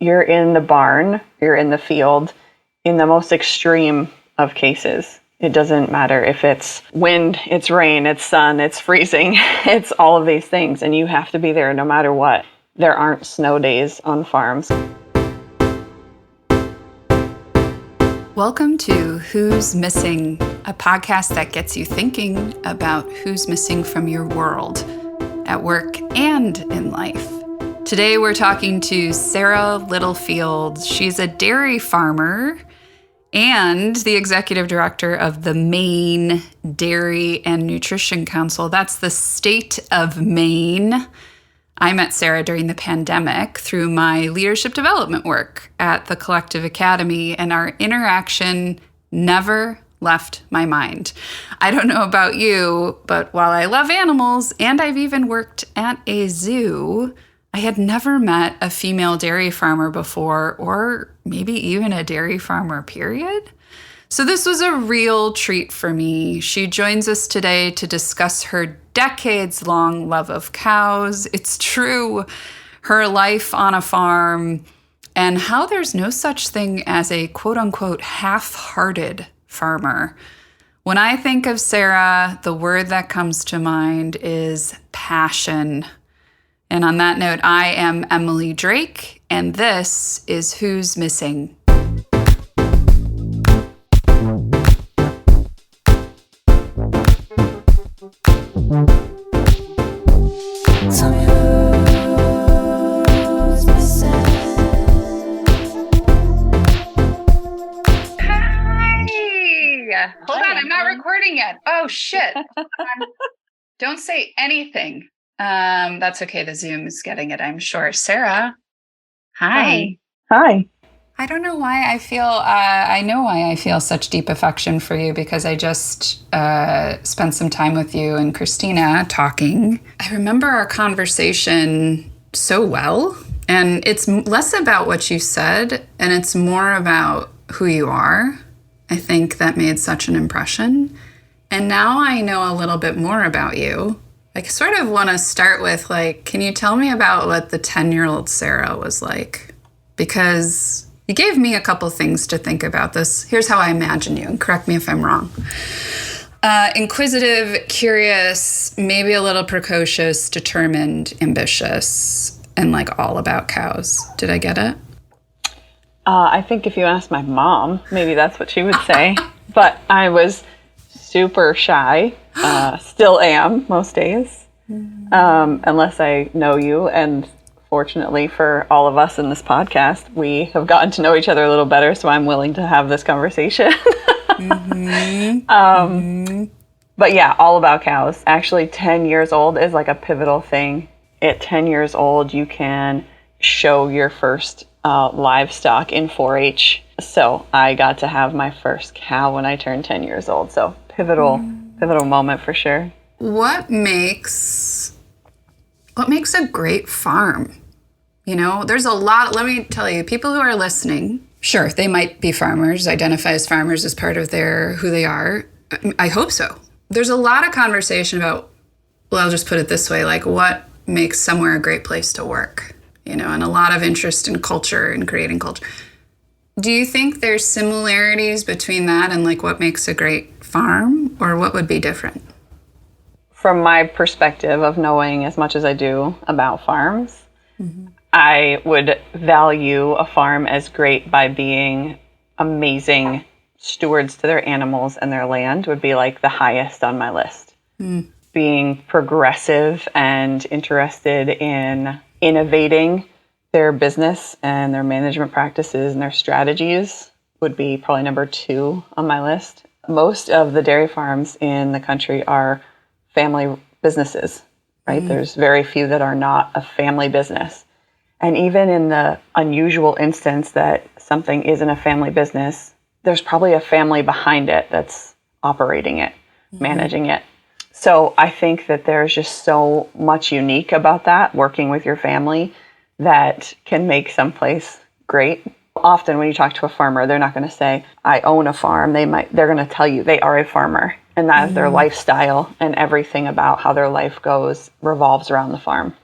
you're in the barn, you're in the field, in the most extreme of cases. It doesn't matter if it's wind, it's rain, it's sun, it's freezing, it's all of these things, and you have to be there no matter what. There aren't snow days on farms. Welcome to Who's Missing, a podcast that gets you thinking about who's missing from your world, at work and in life. Today we're talking to Sarah Littlefield. She's a dairy farmer and the executive director of the Maine Dairy and Nutrition Council. That's the state of Maine. I met Sarah during the pandemic through my leadership development work at the Collective Academy, and our interaction never left my mind. I don't know about you, but while I love animals and I've even worked at a zoo, I had never met a female dairy farmer before, or maybe even a dairy farmer, period. So this was a real treat for me. She joins us today to discuss her decades-long love of cows. It's true, her life on a farm, and how there's no such thing as a quote-unquote half-hearted farmer. When I think of Sarah, the word that comes to mind is passion. And on that note, I am Emily Drake, and this is Who's Missing. Hold on, I'm not recording yet. Oh, shit. Don't say anything. That's okay. The Zoom is getting it, I'm sure. Sarah, hi. Hi. I don't know why I feel, I know why I feel such deep affection for you, because I just spent some time with you and Christina talking. I remember our conversation so well, and it's less about what you said, and it's more about who you are. I think that made such an impression. And now I know a little bit more about you. I sort of want to start with, can you tell me about what the 10-year-old Sarah was like? Because you gave me a couple things to think about this. Here's how I imagine you, and correct me if I'm wrong. Inquisitive, curious, maybe a little precocious, determined, ambitious, and all about cows. Did I get it? I think if you asked my mom, maybe that's what she would say. But I was super shy, still am most days, unless I know you. And fortunately for all of us in this podcast, we have gotten to know each other a little better, so I'm willing to have this conversation. But yeah, all about cows. Actually, 10 years old is a pivotal thing. At 10 years old, you can show your first livestock in 4-H. So I got to have my first cow when I turned 10 years old. So pivotal moment for sure. What makes a great farm? There's a lot, let me tell you, people who are listening, sure, they might be farmers, identify as farmers as part of who they are. I hope so. There's a lot of conversation about, I'll just put it this way, what makes somewhere a great place to work, and a lot of interest in culture and creating culture. Do you think there's similarities between that and what makes a great farm, or what would be different? From my perspective of knowing as much as I do about farms, I would value a farm as great by being amazing stewards to their animals, and their land would be the highest on my list. Being progressive and interested in innovating their business and their management practices and their strategies would be probably number 2 on my list. Most of the dairy farms in the country are family businesses, right? There's very few that are not a family business. And even in the unusual instance that something isn't a family business, there's probably a family behind it that's operating it, managing it. So I think that there's just so much unique about that, working with your family, that can make someplace great. Often when you talk to a farmer, they're not going to say, I own a farm. They're going to tell you they are a farmer, and that is their lifestyle, and everything about how their life goes revolves around the farm.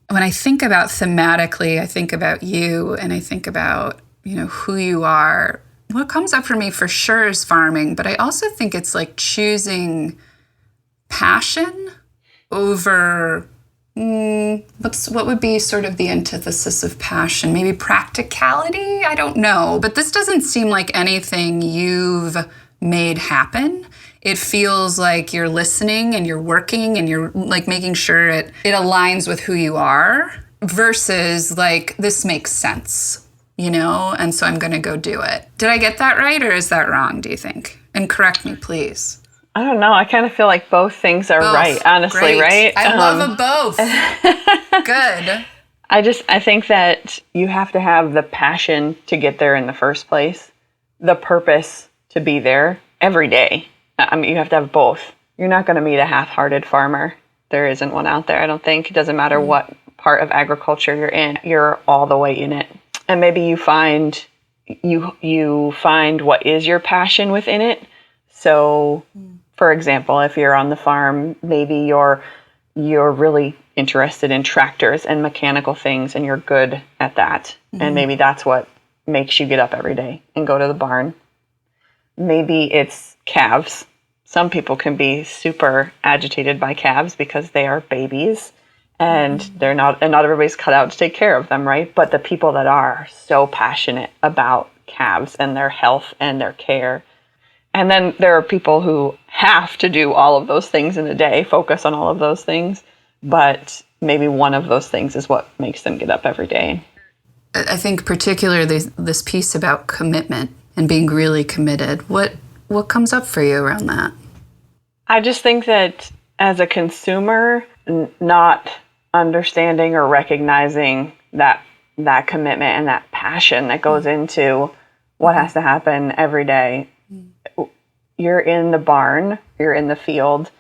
when I think about thematically, I think about you and I think about, who you are. What comes up for me for sure is farming, but I also think it's like choosing passion over what would be sort of the antithesis of passion? Maybe practicality? I don't know. But this doesn't seem like anything you've made happen. It feels like you're listening and you're working and you're like making sure it aligns with who you are versus like this makes sense, and so I'm going to go do it. Did I get that right or is that wrong, do you think? And correct me, please. I don't know. I kind of feel like both things are right, honestly, Great. right? I love a both. Good. I think that you have to have the passion to get there in the first place, the purpose to be there every day. I mean, you have to have both. You're not going to meet a half-hearted farmer. There isn't one out there, I don't think. It doesn't matter what part of agriculture you're in. You're all the way in it. And maybe you find what is your passion within it. So, for example, if you're on the farm, maybe you're really interested in tractors and mechanical things and you're good at that. And maybe that's what makes you get up every day and go to the barn. Maybe it's calves. Some people can be super agitated by calves because they are babies and not everybody's cut out to take care of them, right? But the people that are so passionate about calves and their health and their care. And then there are people who have to do all of those things in a day, focus on all of those things, but maybe one of those things is what makes them get up every day. I think particularly this piece about commitment and being really committed. What comes up for you around that? I just think that as a consumer, not understanding or recognizing that commitment and that passion that goes into what has to happen every day. You're in the barn, you're in the field,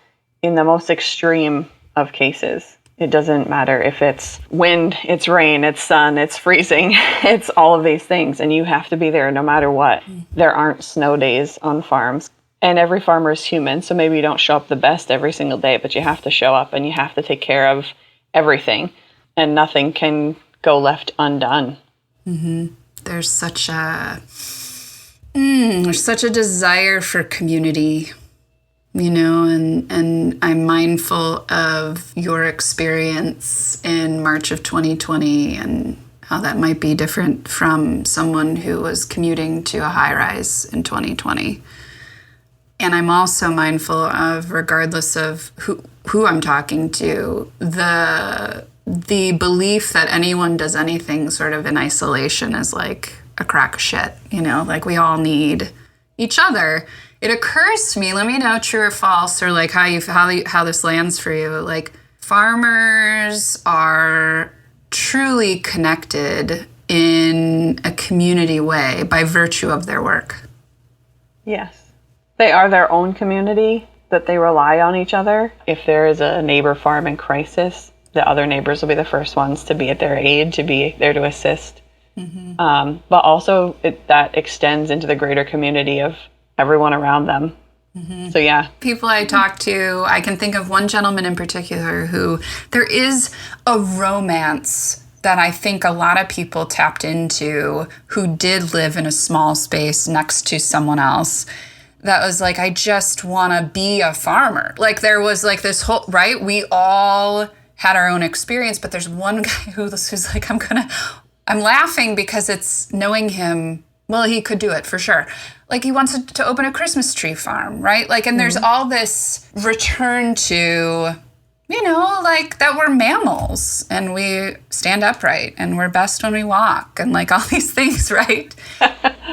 in the most extreme of cases. It doesn't matter if it's wind, it's rain, it's sun, it's freezing, it's all of these things, and you have to be there no matter what. There aren't snow days on farms, and every farmer is human, so maybe you don't show up the best every single day, but you have to show up and you have to take care of everything, and nothing can go left undone. There's such a desire for community, and I'm mindful of your experience in March of 2020 and how that might be different from someone who was commuting to a high-rise in 2020. And I'm also mindful of, regardless of who I'm talking to, the belief that anyone does anything sort of in isolation is like a crock of shit, like we all need each other. It occurs to me, let me know true or false, or like how this lands for you. Like farmers are truly connected in a community way by virtue of their work. Yes. They are their own community, that they rely on each other. If there is a neighbor farm in crisis, the other neighbors will be the first ones to be at their aid, to be there to assist. But also that extends into the greater community of everyone around them. So yeah. People I talk to, I can think of one gentleman in particular who there is a romance that I think a lot of people tapped into who did live in a small space next to someone else. That was like, I just want to be a farmer. Like there was like this whole, right? We all had our own experience, but there's one guy who's like, I'm laughing because it's knowing him. Well, he could do it for sure. Like he wants to open a Christmas tree farm, right? Like, and there's all this return to, like that we're mammals and we stand upright and we're best when we walk and like all these things, right?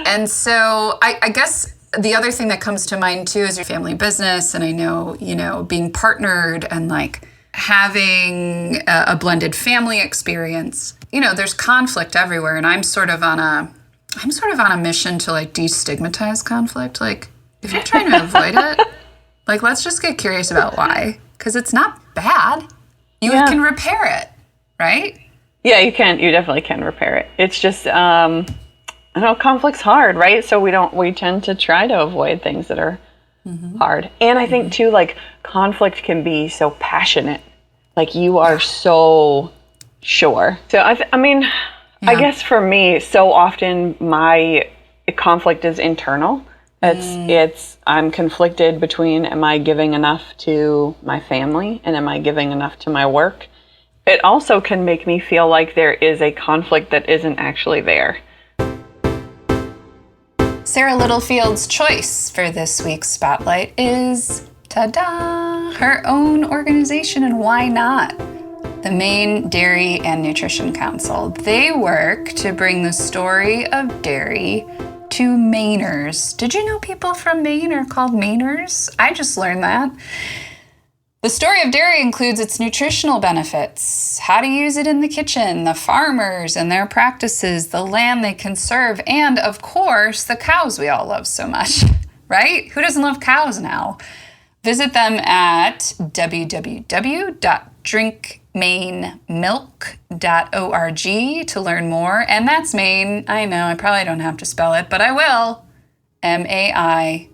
And so I guess the other thing that comes to mind too is your family business. And I know, being partnered and like having a blended family experience, there's conflict everywhere. And I'm sort of on a mission to like destigmatize conflict. Like if you're trying to avoid it, like let's just get curious about why, because it's not bad. You can repair it, right? Yeah, you can. You definitely can repair it. It's just, I know conflict's hard, right? So we tend to try to avoid things that are hard. And I think too, like conflict can be so passionate. Like you are so Sure. So I mean, I guess for me, so often my conflict is internal. It's I'm conflicted between, am I giving enough to my family and am I giving enough to my work? It also can make me feel like there is a conflict that isn't actually there. Sarah Littlefield's choice for this week's Spotlight is, ta-da, her own organization, and why not? The Maine Dairy and Nutrition Council. They work to bring the story of dairy to Mainers. Did you know people from Maine are called Mainers? I just learned that. The story of dairy includes its nutritional benefits, how to use it in the kitchen, the farmers and their practices, the land they conserve, and of course, the cows we all love so much, right? Who doesn't love cows now? Visit them at www.drinkmainmilk.org to learn more. And that's Maine. I know, I probably don't have to spell it, but I will. Maine.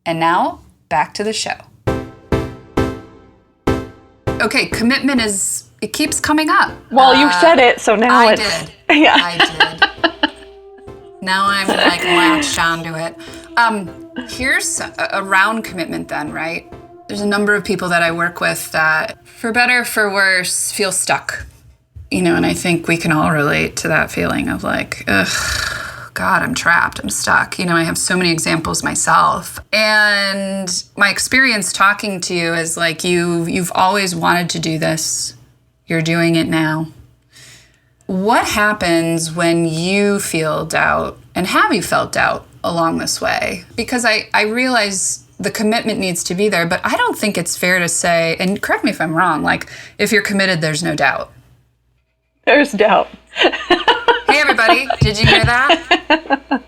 And now, back to the show. Okay, commitment it keeps coming up. Well, you said it, so now I it's... did. Yeah. I did. Now I'm like latched onto it. Here's around commitment then, right? There's a number of people that I work with that, for better or for worse, feel stuck. And I think we can all relate to that feeling of like, ugh, God, I'm trapped, I'm stuck. I have so many examples myself. And my experience talking to you is like, you've always wanted to do this. You're doing it now. What happens when you feel doubt, and have you felt doubt along this way? Because I realize the commitment needs to be there, but I don't think it's fair to say, and correct me if I'm wrong, like if you're committed, there's no doubt. There's doubt. Hey everybody, did you hear that?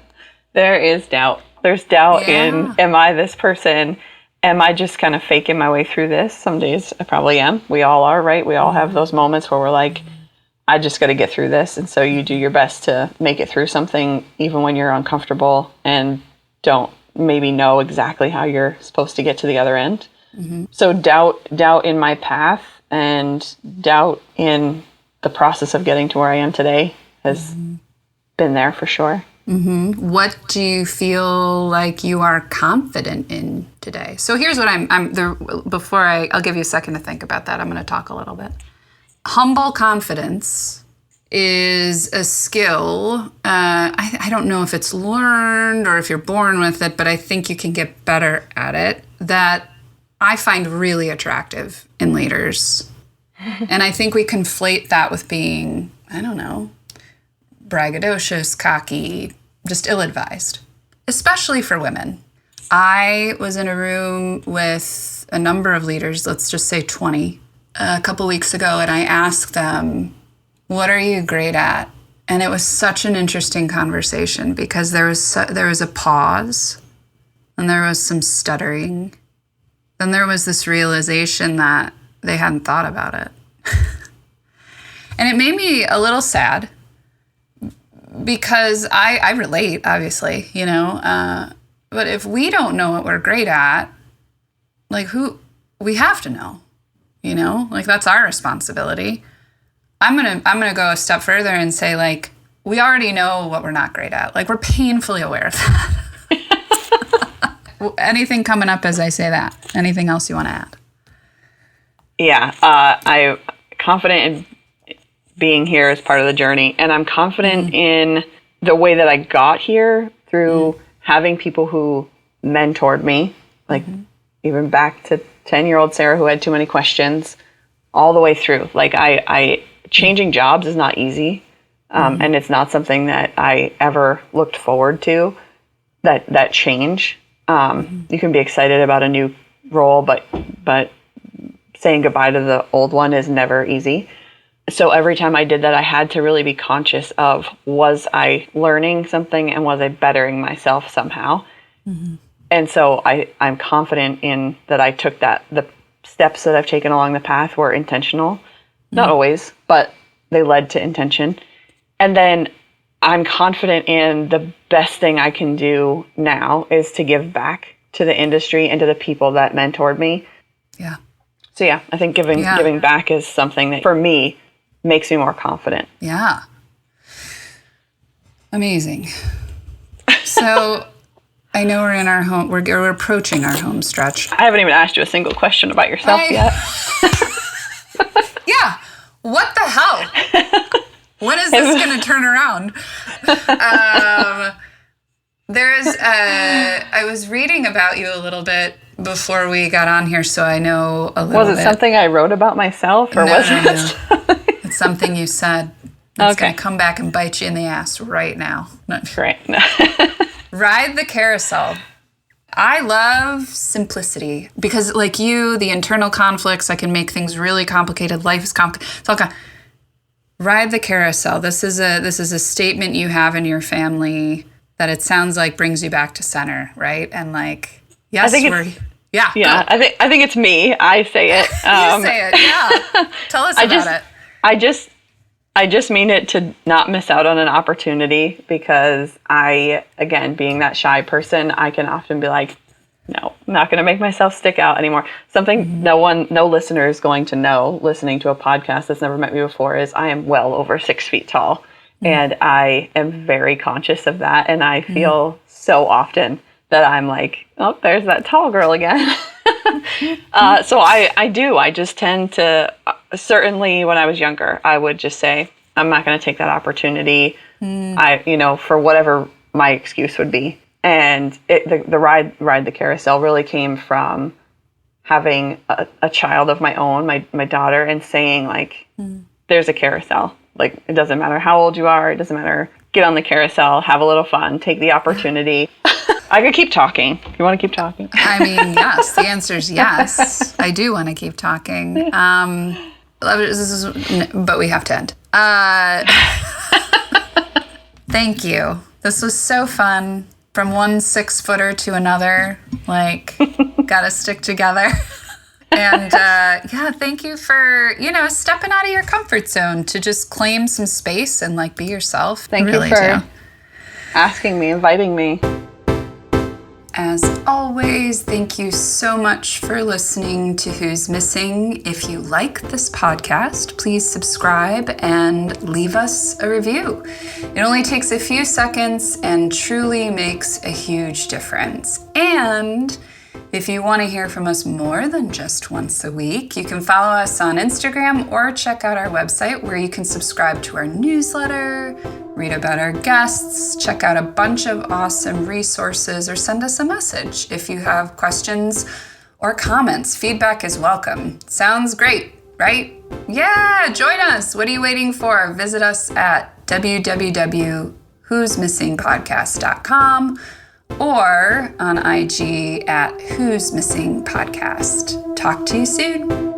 There is doubt. There's doubt in, am I this person? Am I just kind of faking my way through this? Some days I probably am. We all are, right? We all have those moments where we're like, I just got to get through this. And so you do your best to make it through something, even when you're uncomfortable and don't maybe know exactly how you're supposed to get to the other end. Mm-hmm. So doubt in my path and doubt in the process of getting to where I am today has been there for sure. Mm-hmm. What do you feel like you are confident in today? So here's what I'm there. Before I'll give you a second to think about that. I'm going to talk a little bit. Humble confidence is a skill. I don't know if it's learned or if you're born with it, but I think you can get better at it. That I find really attractive in leaders. And I think we conflate that with being, I don't know, braggadocious, cocky, just ill-advised, especially for women. I was in a room with a number of leaders, let's just say 20, a couple weeks ago, and I asked them, what are you great at? And it was such an interesting conversation because there was a pause, and there was some stuttering. Then there was this realization that they hadn't thought about it. And it made me a little sad because I relate, obviously, but if we don't know what we're great at, like we have to know, like that's our responsibility. I'm gonna go a step further and say, like, we already know what we're not great at. Like, we're painfully aware of that. Anything coming up as I say that? Anything else you want to add? Yeah, I'm confident in being here as part of the journey, and I'm confident in the way that I got here through having people who mentored me, like even back to 10-year-old Sarah who had too many questions, all the way through. Like I changing jobs is not easy, and it's not something that I ever looked forward to. That change. You can be excited about a new role, but saying goodbye to the old one is never easy. So every time I did that, I had to really be conscious of, was I learning something and was I bettering myself somehow? Mm-hmm. And so I'm confident in that I took that. The steps that I've taken along the path were intentional. Not always, but they led to intention. And then I'm confident in the best thing I can do now is to give back to the industry and to the people that mentored me. Yeah. So yeah, I think giving back is something that for me makes me more confident. Yeah. Amazing. So I know we're in our home, we're approaching our home stretch. I haven't even asked you a single question about yourself yet. Yeah. What the hell? When is this going to turn around? I was reading about you a little bit before we got on here, so I know a little bit. Was it something I wrote about myself, or was it? It's something you said. It's going to come back and bite you in the ass right now. No. Great. Ride the carousel. I love simplicity because, like you, the internal conflicts, I can make things really complicated. Life is complicated. It's all ride the carousel. This is a statement you have in your family that it sounds like brings you back to center, right? And like, yes, yeah. I think it's me. I say it. You say it. Yeah. Tell us about it. I just mean it to not miss out on an opportunity, because I, again, being that shy person, I can often be like, no, I'm not going to make myself stick out anymore. Something no listener is going to know listening to a podcast that's never met me before is I am well over 6 feet tall. And I am very conscious of that. And I feel so often that I'm like, oh, there's that tall girl again. So I just tend to, certainly when I was younger, I would just say, I'm not going to take that opportunity. For whatever my excuse would be. And the ride the carousel really came from having a child of my own, my daughter, and saying like, there's a carousel. Like, it doesn't matter how old you are. It doesn't matter. Get on the carousel, have a little fun, take the opportunity. I could keep talking. You want to keep talking? I mean, yes. The answer is yes. I do want to keep talking. But we have to end. Thank you. This was so fun. From one 6-footer to another, like, gotta stick together. And thank you for, stepping out of your comfort zone to just claim some space and like be yourself. Thank you for asking me, inviting me. As always, thank you so much for listening to Who's Missing. If you like this podcast, please subscribe and leave us a review. It only takes a few seconds and truly makes a huge difference. And if you want to hear from us more than just once a week, you can follow us on Instagram or check out our website where you can subscribe to our newsletter, read about our guests, check out a bunch of awesome resources, or send us a message if you have questions or comments. Feedback is welcome. Sounds great, right? Yeah, join us. What are you waiting for? Visit us at www.who'smissingpodcast.com or on IG at Who's Missing Podcast. Talk to you soon.